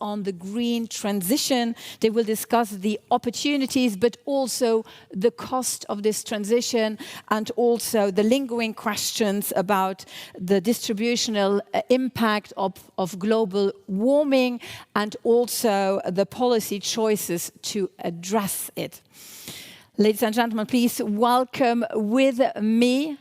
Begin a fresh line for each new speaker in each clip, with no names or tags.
on the green transition. They will discuss the opportunities, but also the cost of this transition, and also the lingering questions about the distributional impact of global warming, and also the policy choices to address it. Ladies and gentlemen, please welcome with me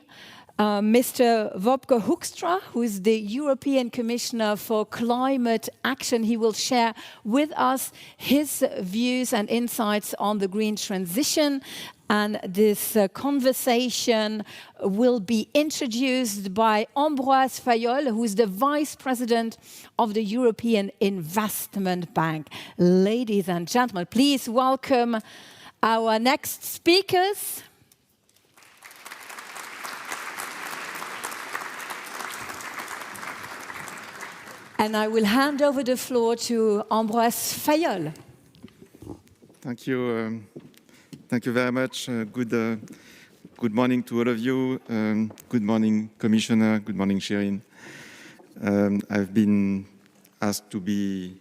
Mr. Wopke Hoekstra, who is the European Commissioner for Climate Action. He will share with us his views and insights on the green transition. And this conversation will be introduced by Ambroise Fayolle, who is the Vice President of the European Investment Bank. Ladies and gentlemen, please welcome our next speakers. And I will hand over the floor to Ambroise Fayolle.
Thank you. Thank you very much. Good morning to all of you. Good morning, Commissioner. Good morning, Shirin. I've been asked to be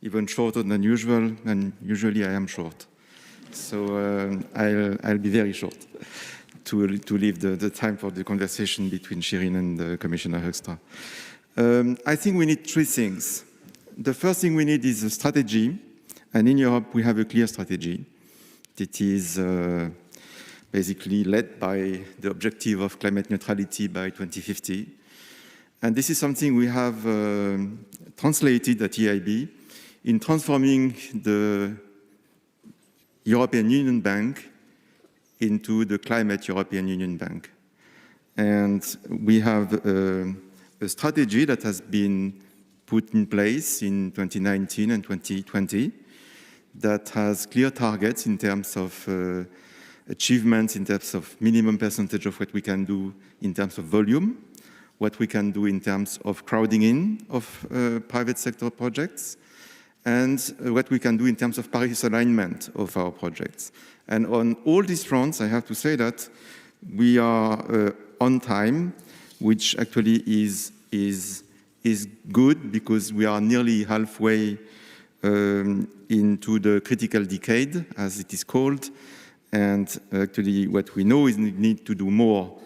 even shorter than usual, and usually I am short. So I'll be very short to leave the time for the conversation between Shirin and Commissioner Hoekstra. I think we need three things. The first thing we need is a strategy, and in Europe we have a clear strategy that is basically led by the objective of climate neutrality by 2050. And this is something we have translated at EIB in transforming the European Union Bank into the Climate European Union Bank. And we have a strategy that has been put in place in 2019 and 2020 that has clear targets in terms of achievements, in terms of minimum percentage of what we can do in terms of volume, what we can do in terms of crowding in of private sector projects, and what we can do in terms of Paris alignment of our projects. And on all these fronts, I have to say that we are on time, which actually is good because we are nearly halfway into the critical decade, as it is called. And actually what we know is we need to do more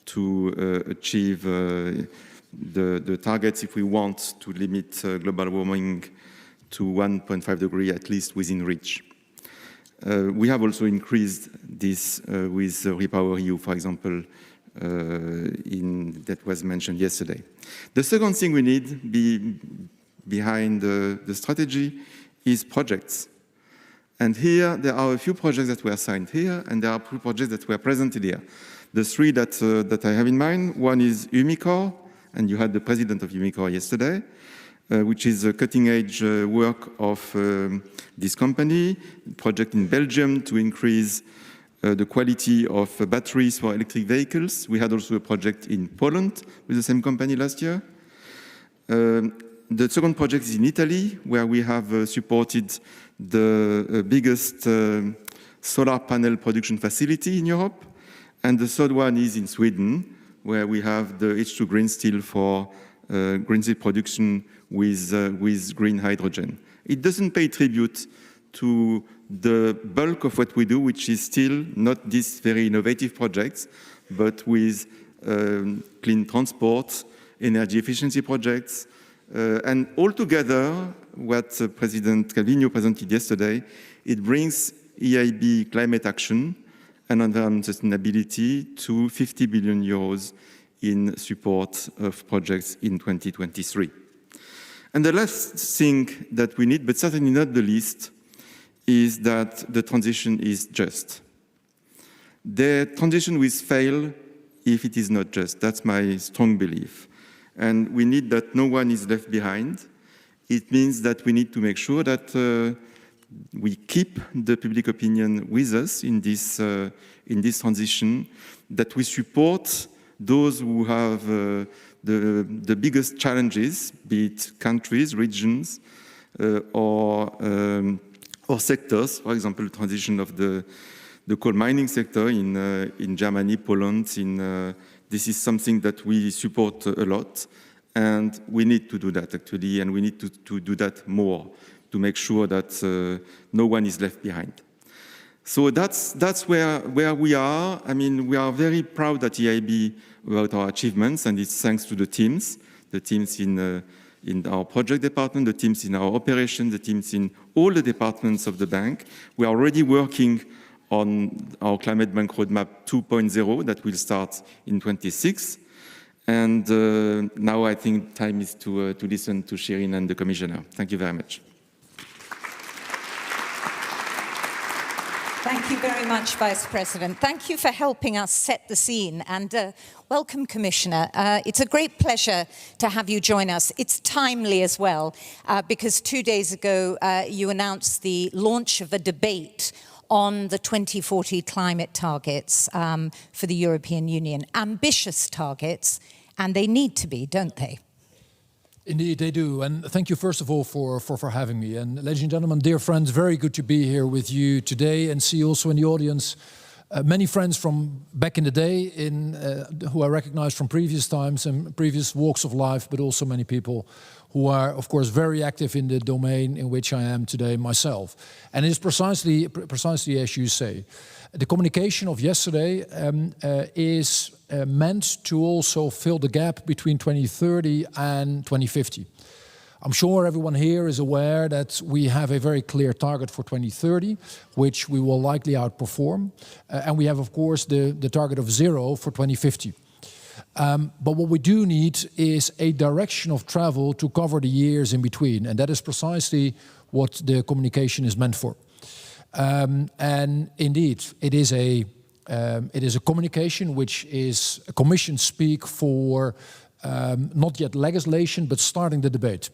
to achieve the targets if we want to limit global warming to 1.5 degrees, at least within reach. We have also increased this with REPowerEU, for example, that was mentioned yesterday. The second thing we need behind the strategy is projects. And here, there are a few projects that were signed here, and there are a few projects that were presented here. The three that I have in mind, one is Umicore, and you had the president of Umicore yesterday, which is a cutting-edge work of this company, project in Belgium to increase the quality of batteries for electric vehicles. We had also a project in Poland with the same company last year. The second project is in Italy, where we have supported the biggest solar panel production facility in Europe. And the third one is in Sweden, where we have the H2 green steel for green steel production with green hydrogen. It doesn't pay tribute to the bulk of what we do, which is still not these very innovative projects, but with clean transport, energy efficiency projects, and altogether, what President Calvino presented yesterday, it brings EIB climate action and environmental sustainability to 50 billion euros in support of projects in 2023. And the last thing that we need, but certainly not the least, is that the transition is just. The transition will fail if it is not just. That's my strong belief. And we need that no one is left behind. It means that we need to make sure that we keep the public opinion with us in this transition, that we support those who have the biggest challenges, be it countries, regions, or sectors. For example, the transition of the coal mining sector in Germany, Poland. This is something that we support a lot. And we need to do that, actually, and we need to do that more to make sure that no one is left behind. So that's where we are. I mean, we are very proud at EIB about our achievements, and it's thanks to the teams in our project department, the teams in our operations, the teams in all the departments of the bank. We are already working on our Climate Bank Roadmap 2.0 that will start in 26. And now I think time is to listen to Shirin and the Commissioner. Thank you very much.
Thank you very much, Vice President. Thank you for helping us set the scene. And welcome, Commissioner. It's a great pleasure to have you join us. It's timely as well, because 2 days ago you announced the launch of a debate on the 2040 climate targets for the European Union. Ambitious targets, and they need to be, don't they?
Indeed, they do. And thank you, first of all, for having me. And ladies and gentlemen, dear friends, very good to be here with you today and see also in the audience many friends from back in the day who I recognize from previous times and previous walks of life, but also many people who are, of course, very active in the domain in which I am today myself. And it is precisely as you say. The communication of yesterday is meant to also fill the gap between 2030 and 2050. I'm sure everyone here is aware that we have a very clear target for 2030, which we will likely outperform. And we have, of course, the target of 0 for 2050. But what we do need is a direction of travel to cover the years in between. And that is precisely what the communication is meant for. And indeed, it is a communication which is a commission speak for not yet legislation, but starting the debate.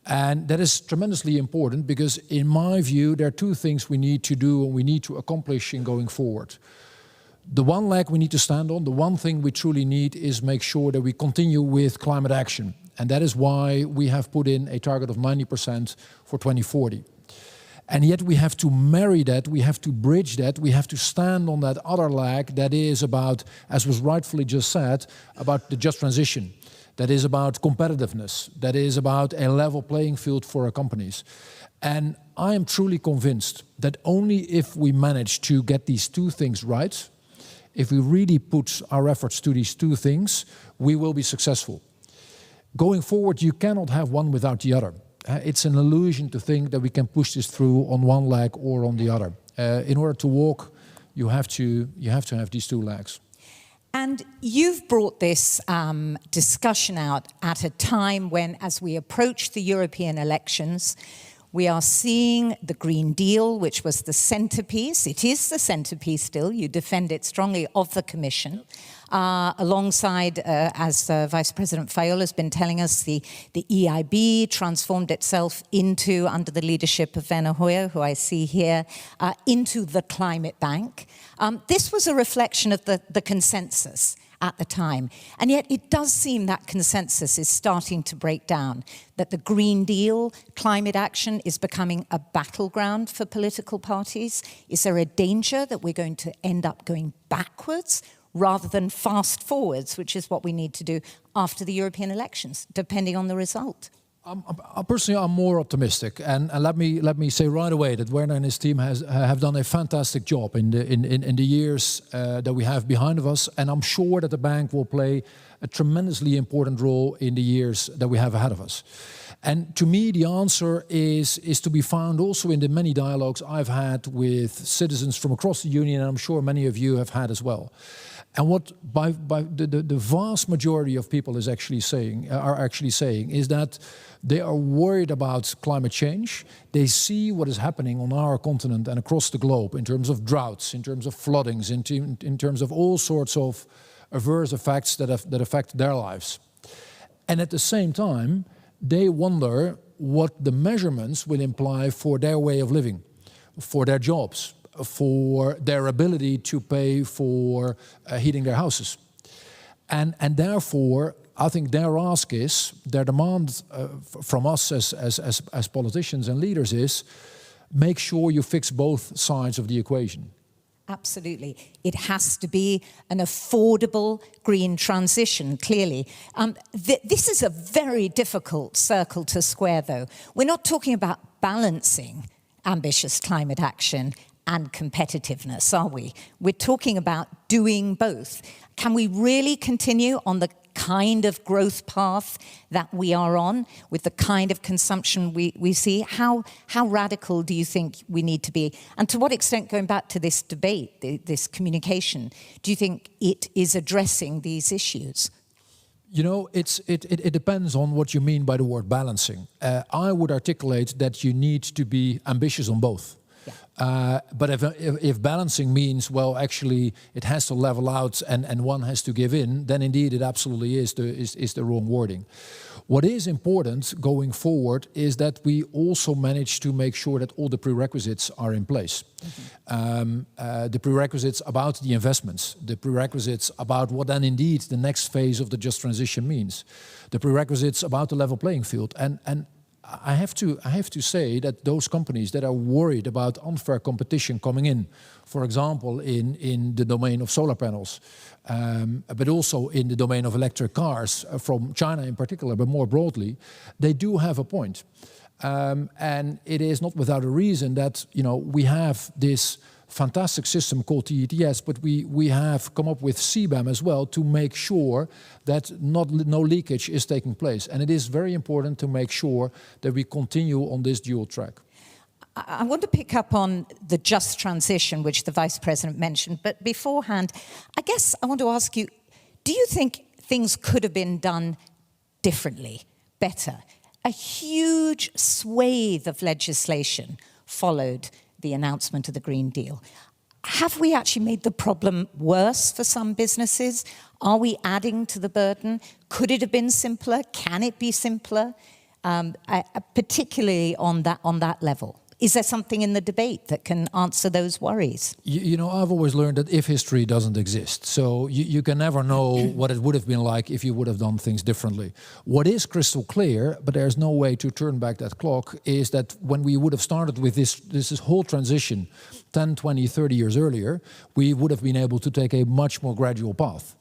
And that is tremendously important because, in my view, there are two things we need to do and we need to accomplish in going forward. The one leg we need to stand on, the one thing we truly need is make sure that we continue with climate action. And that is why we have put in a target of 90% for 2040. And yet we have to marry that, we have to bridge that, we have to stand on that other leg that is about, as was rightfully just said, about the just transition. That is about competitiveness. That is about a level playing field for our companies. And I am truly convinced that only if we manage to get these two things right, if we really put our efforts to these two things, we will be successful. Going forward, you cannot have one without the other. It's an illusion to think that we can push this through on one leg or on the other. In order to walk, you have to have these two legs.
And you've brought this discussion out at a time when, as we approach the European elections, we are seeing the Green Deal, which was the centerpiece. It is the centerpiece still. You defend it strongly of the Commission. Alongside, as Vice President Fayolle has been telling us, the EIB transformed itself into, under the leadership of Werner Hoyer, who I see here, into the Climate Bank. This was a reflection of the consensus at the time. And yet it does seem that consensus is starting to break down, that the Green Deal, climate action, is becoming a battleground for political parties. Is there a danger that we're going to end up going backwards rather than fast forwards, which is what we need to do after the European elections, depending on the result?
Personally, I'm more optimistic, and let me say right away that Werner and his team have done a fantastic job in the years that we have behind of us, and I'm sure that the bank will play a tremendously important role in the years that we have ahead of us. And to me, the answer is to be found also in the many dialogues I've had with citizens from across the Union, and I'm sure many of you have had as well. And what the vast majority of people are actually saying is that they are worried about climate change. They see what is happening on our continent and across the globe in terms of droughts, in terms of floodings, in terms of all sorts of adverse effects that affect their lives. And at the same time, they wonder what the measurements will imply for their way of living, for their jobs, for their ability to pay for heating their houses. And therefore, I think their ask is, their demand from us as politicians and leaders is, make sure you fix both sides of the equation.
Absolutely. It has to be an affordable green transition, clearly. This is a very difficult circle to square, though. We're not talking about balancing ambitious climate action and competitiveness, are we? We're talking about doing both. Can we really continue on the kind of growth path that we are on, with the kind of consumption we see? How radical do you think we need to be? And to what extent, going back to this debate, this communication, do you think it is addressing these issues?
You know, it depends on what you mean by the word balancing. I would articulate that you need to be ambitious on both. But if balancing means, well, actually it has to level out and one has to give in, then indeed it absolutely is the wrong wording. What is important going forward is that we also manage to make sure that all the prerequisites are in place. The prerequisites about the investments, the prerequisites about what then indeed the next phase of the just transition means, the prerequisites about the level playing field. And I have to say that those companies that are worried about unfair competition coming in, for example, in the domain of solar panels, but also in the domain of electric cars, from China in particular, but more broadly, they do have a point. And it is not without a reason that, you know, we have this fantastic system called TETS, but we have come up with CBAM as well to make sure that no leakage is taking place. And it is very important to make sure that we continue on this dual track.
I want to pick up on the just transition, which the Vice President mentioned, but beforehand, I guess I want to ask you, do you think things could have been done differently, better? A huge swathe of legislation followed the announcement of the Green Deal. Have we actually made the problem worse for some businesses? Are we adding to the burden? Could it have been simpler? Can it be simpler? Particularly on that level. Is there something in the debate that can answer those worries?
You know, I've always learned that if history doesn't exist, so you can never know what it would have been like if you would have done things differently. What is crystal clear, but there's no way to turn back that clock, is that when we would have started with this whole transition 10, 20, 30 years earlier, we would have been able to take a much more gradual path.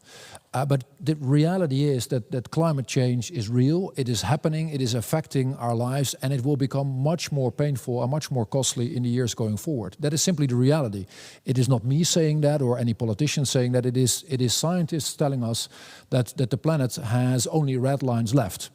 But the reality is that climate change is real, it is happening, it is affecting our lives, and it will become much more painful and much more costly in the years going forward. That is simply the reality. It is not me saying that or any politician saying that, it is scientists telling us that the planet has only red lines left.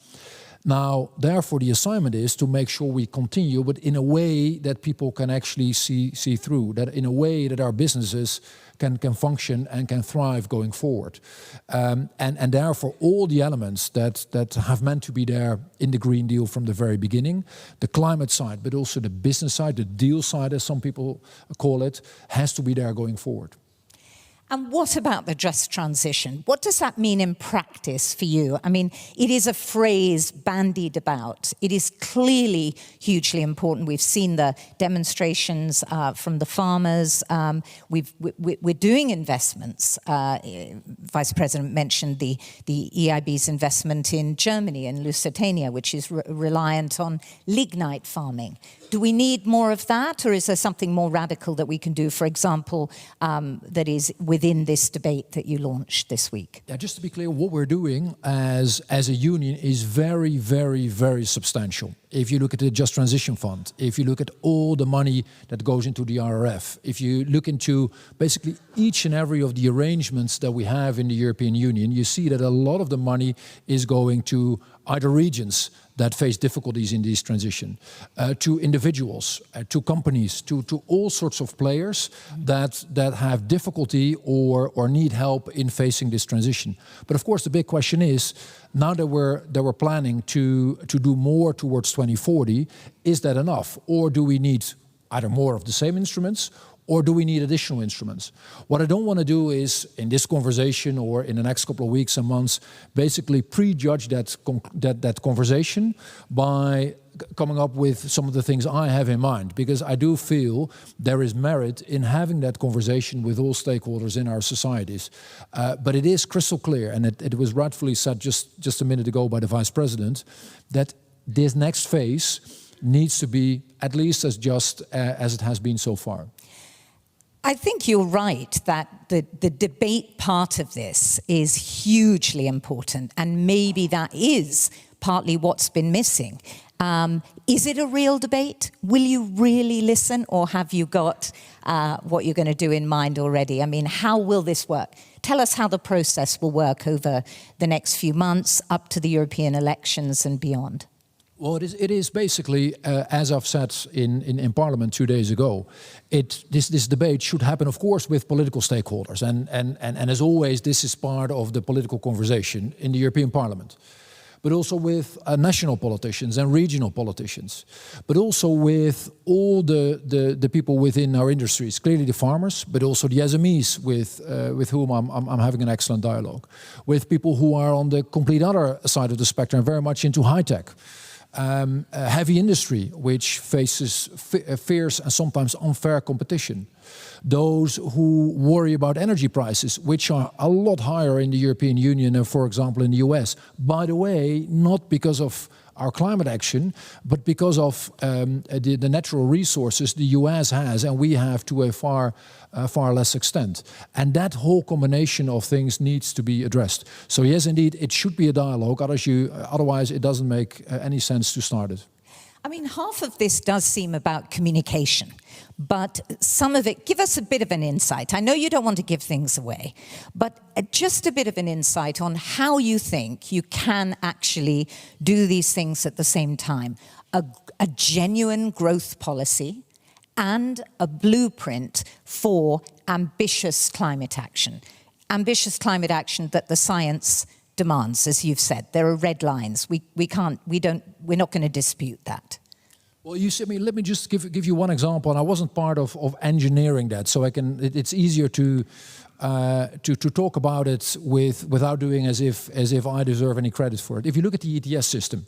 Now, therefore, the assignment is to make sure we continue, but in a way that people can actually see through, that in a way that our businesses can function and can thrive going forward. And therefore, all the elements that have meant to be there in the Green Deal from the very beginning, the climate side, but also the business side, the deal side, as some people call it, has to be there going forward.
And what about the just transition? What does that mean in practice for you? I mean, it is a phrase bandied about. It is clearly hugely important. We've seen the demonstrations from the farmers. We're doing investments. Vice President mentioned the EIB's investment in Germany, in Lusitania, which is reliant on lignite farming. Do we need more of that, or is there something more radical that we can do, for example, that is within this debate that you launched this week?
Yeah, just to be clear, what we're doing as a union is very, very, very substantial. If you look at the Just Transition Fund, if you look at all the money that goes into the RRF, if you look into basically each and every of the arrangements that we have in the European Union, you see that a lot of the money is going to either regions that face difficulties in this transition, to individuals, to companies, to all sorts of players that have difficulty or need help in facing this transition. But of course, the big question is, now that we're planning to do more towards 2040, is that enough? Or do we need either more of the same instruments, or do we need additional instruments? What I don't want to do is, in this conversation or in the next couple of weeks and months, basically prejudge that conversation by coming up with some of the things I have in mind, because I do feel there is merit in having that conversation with all stakeholders in our societies. But it is crystal clear, and it was rightfully said just a minute ago by the Vice President, that this next phase needs to be at least as just as it has been so far.
I think you're right that the debate part of this is hugely important, and maybe that is partly what's been missing. Is it a real debate? Will you really listen, or have you got what you're going to do in mind already? I mean, how will this work? Tell us how the process will work over the next few months up to the European elections and beyond.
Well, it is basically, as I've said in Parliament 2 days ago, this debate should happen, of course, with political stakeholders. And as always, this is part of the political conversation in the European Parliament. But also with national politicians and regional politicians. But also with all the people within our industries, clearly the farmers, but also the SMEs with whom I'm having an excellent dialogue. With people who are on the complete other side of the spectrum, very much into high-tech. Heavy industry, which faces fierce and sometimes unfair competition. Those who worry about energy prices, which are a lot higher in the European Union than, for example, in the US. By the way, not because of our climate action, but because of the natural resources the US has and we have to a far less extent. And that whole combination of things needs to be addressed. So yes, indeed, it should be a dialogue, otherwise it doesn't make any sense to start it.
I mean, half of this does seem about communication, but some of it, give us a bit of an insight. I know you don't want to give things away, but just a bit of an insight on how you think you can actually do these things at the same time. A genuine growth policy and a blueprint for ambitious climate action. Ambitious climate action that the science demands, as you've said. There are red lines. We're not going to dispute that.
Well, you see, I mean, let me just give you one example, and I wasn't part of engineering that, so it's easier to talk about it without doing as if I deserve any credit for it. If you look at the ETS system,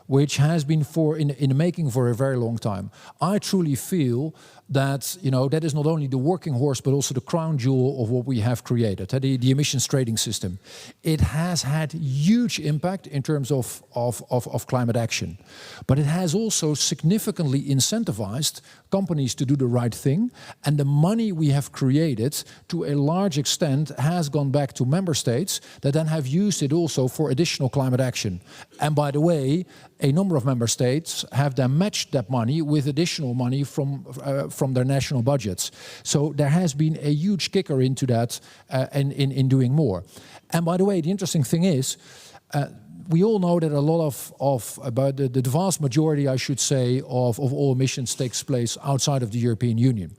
which has been in the making for a very long time, I truly feel that that is not only the working horse but also the crown jewel of what we have created, the emissions trading system. It has had huge impact in terms of climate action, but it has also significantly incentivized companies to do the right thing, and the money we have created to a large extent has gone back to member states that then have used it also for additional climate action. And by the way, a number of member states have then matched that money with additional money from their national budgets. So there has been a huge kicker into that in doing more. And by the way, the interesting thing is, we all know that a lot about the vast majority, I should say, of all emissions takes place outside of the European Union.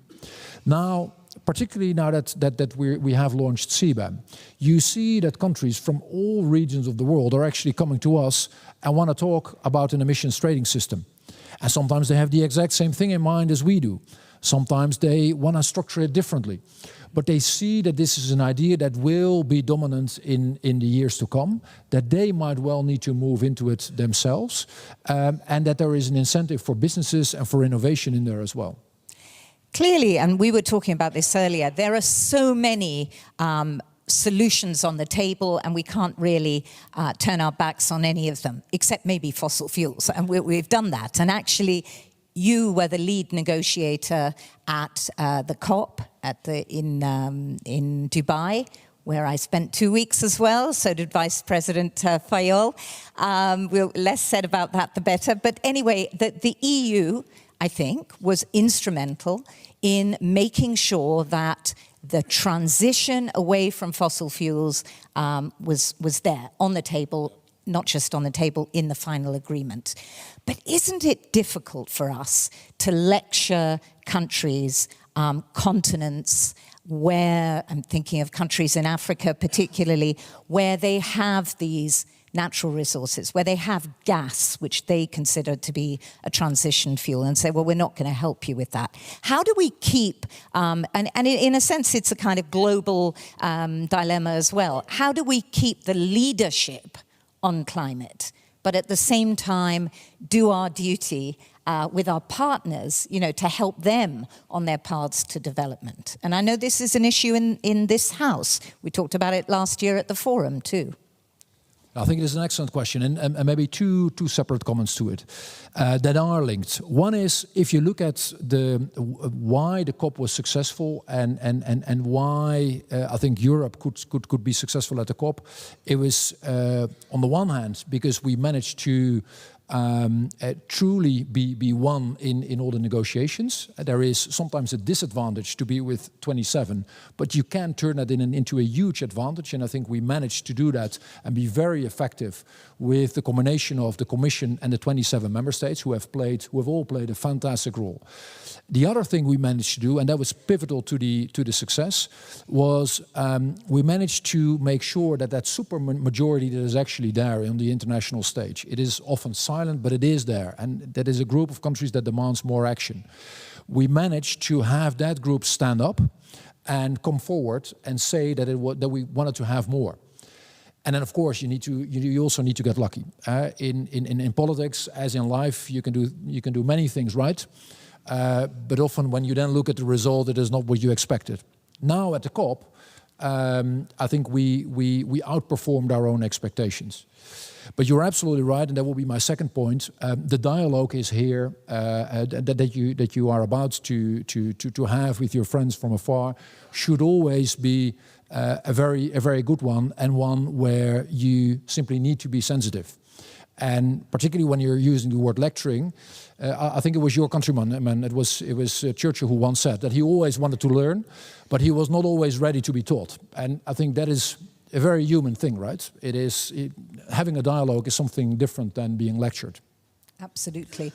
Now, particularly now that we have launched CBAM, you see that countries from all regions of the world are actually coming to us and want to talk about an emissions trading system. And sometimes they have the exact same thing in mind as we do. Sometimes they want to structure it differently. But they see that this is an idea that will be dominant in the years to come, that they might well need to move into it themselves, and that there is an incentive for businesses and for innovation in there as well.
Clearly, and we were talking about this earlier, there are so many solutions on the table, and we can't really turn our backs on any of them, except maybe fossil fuels, and we've done that. And actually, you were the lead negotiator at the COP in Dubai, where I spent 2 weeks as well. So did Vice President Fayolle. Less said about that, the better. But anyway, the EU, I think, was instrumental in making sure that the transition away from fossil fuels was there on the table, not just on the table, in the final agreement. But isn't it difficult for us to lecture countries, continents, where, I'm thinking of countries in Africa particularly, where they have these natural resources, where they have gas, which they consider to be a transition fuel, and say, well, we're not going to help you with that. How do we keep, and in a sense, it's a kind of global dilemma as well. How do we keep the leadership on climate, but at the same time do our duty with our partners, to help them on their paths to development? And I know this is an issue in this house. We talked about it last year at the forum too.
I think it is an excellent question, and maybe two separate comments to it that are linked. One is, if you look at why the COP was successful and why I think Europe could be successful at the COP, it was on the one hand because we managed to truly be one in all the negotiations. There is sometimes a disadvantage to be with 27, but you can turn that into a huge advantage, and I think we managed to do that and be very effective with the combination of the Commission and the 27 member states who have all played a fantastic role. The other thing we managed to do, and that was pivotal to the success, was we managed to make sure that super majority that is actually there on the international stage. It is often silent, but it is there, and that is a group of countries that demands more action. We managed to have that group stand up and come forward and say that we wanted to have more. And then, of course, you also need to get lucky. In politics, as in life, you can do many things right. But often when you then look at the result, it is not what you expected. Now at the COP, I think we outperformed our own expectations. But you're absolutely right, and that will be my second point. The dialogue is here that you are about to have with your friends from afar should always be a very good one, and one where you simply need to be sensitive. And particularly when you're using the word lecturing, I think it was your countryman, it was Churchill who once said that he always wanted to learn, but he was not always ready to be taught. And I think that is a very human thing, right? Having a dialogue is something different than being lectured.
Absolutely.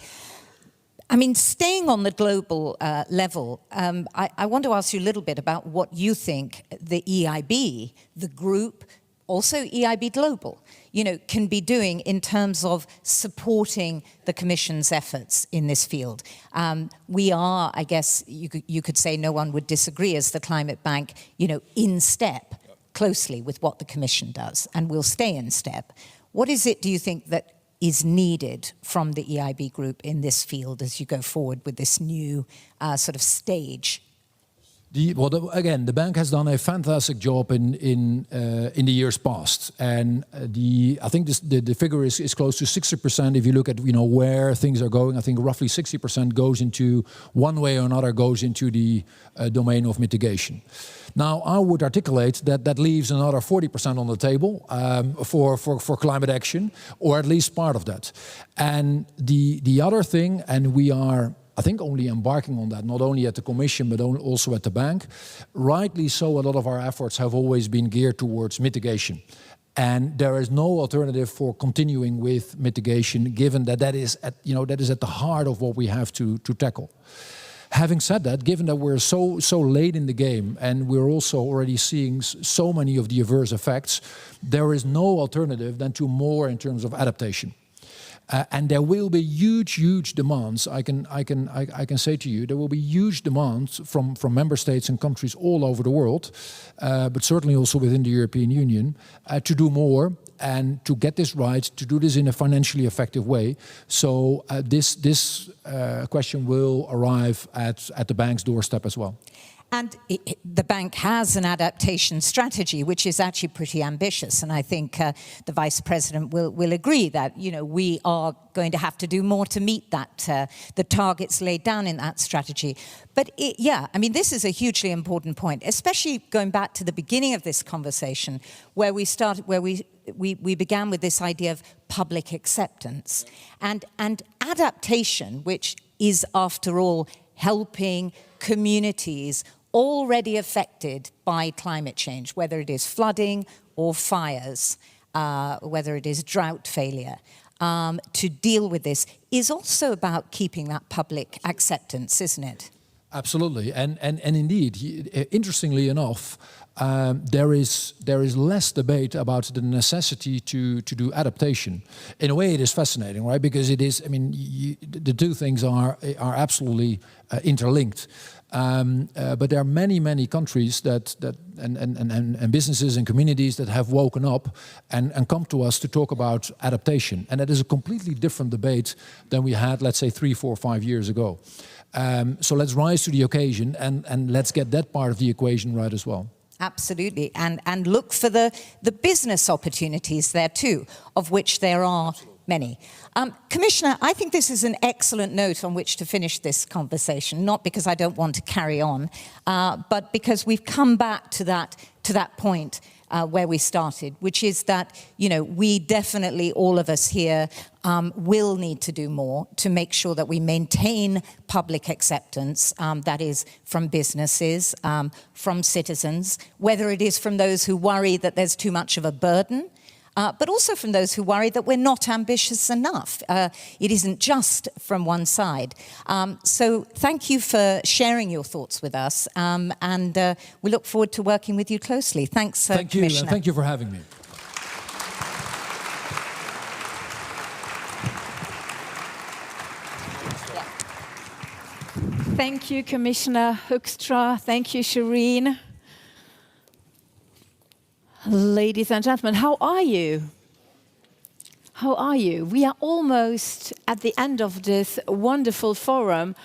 I mean, staying on the global level, I want to ask you a little bit about what you think the EIB, the group, also EIB Global, can be doing in terms of supporting the Commission's efforts in this field. We are, I guess, you could say no one would disagree as the Climate Bank, in step closely with what the Commission does, and will stay in step. What is it, do you think, that is needed from the EIB Group in this field as you go forward with this new sort of stage?
Again, the bank has done a fantastic job in the years past, and I think the figure is close to 60%. If you look at where things are going, I think roughly 60% goes into one way or another goes into the domain of mitigation. Now, I would articulate that leaves another 40% on the table for climate action, or at least part of that. And the other thing, and we are, I think, only embarking on that, not only at the Commission, but also at the bank. Rightly so, a lot of our efforts have always been geared towards mitigation. And there is no alternative for continuing with mitigation, given that is at the heart of what we have to tackle. Having said that, given that we're so late in the game and we're also already seeing so many of the adverse effects, there is no alternative than to more in terms of adaptation. And there will be huge demands. I can say to you, there will be huge demands from member states and countries all over the world, but certainly also within the European Union, to do more and to get this right, to do this in a financially effective way. So this question will arrive at the bank's doorstep as well.
And the bank has an adaptation strategy, which is actually pretty ambitious. And I think the Vice President will agree that, we are going to have to do more to meet that, the targets laid down in that strategy. But this is a hugely important point, especially going back to the beginning of this conversation, where we began with this idea of public acceptance and adaptation, which is, after all, helping communities already affected by climate change, whether it is flooding or fires, whether it is drought failure, to deal with this is also about keeping that public acceptance, isn't it?
Absolutely, and indeed, interestingly enough, there is less debate about the necessity to do adaptation. In a way, it is fascinating, right? Because it is, the two things are absolutely interlinked. But there are many countries and businesses and communities that have woken up and come to us to talk about adaptation. And that is a completely different debate than we had, let's say, 3, 4, 5 years ago. So let's rise to the occasion and let's get that part of the equation right as well.
Absolutely, and look for the business opportunities there too, of which there are many. Commissioner, I think this is an excellent note on which to finish this conversation, not because I don't want to carry on, but because we've come back to that point where we started, which is that, you know, we definitely, all of us here, will need to do more to make sure that we maintain public acceptance, that is from businesses, from citizens, whether it is from those who worry that there's too much of a burden, but also from those who worry that we're not ambitious enough. It isn't just from one side. So thank you for sharing your thoughts with us, and we look forward to working with you closely. Thanks,
thank you,
Commissioner.
Thank you for having me.
Thank you, Commissioner Hoekstra. Thank you, Shirin. Ladies and gentlemen, how are you? How are you? We are almost at the end of this wonderful forum,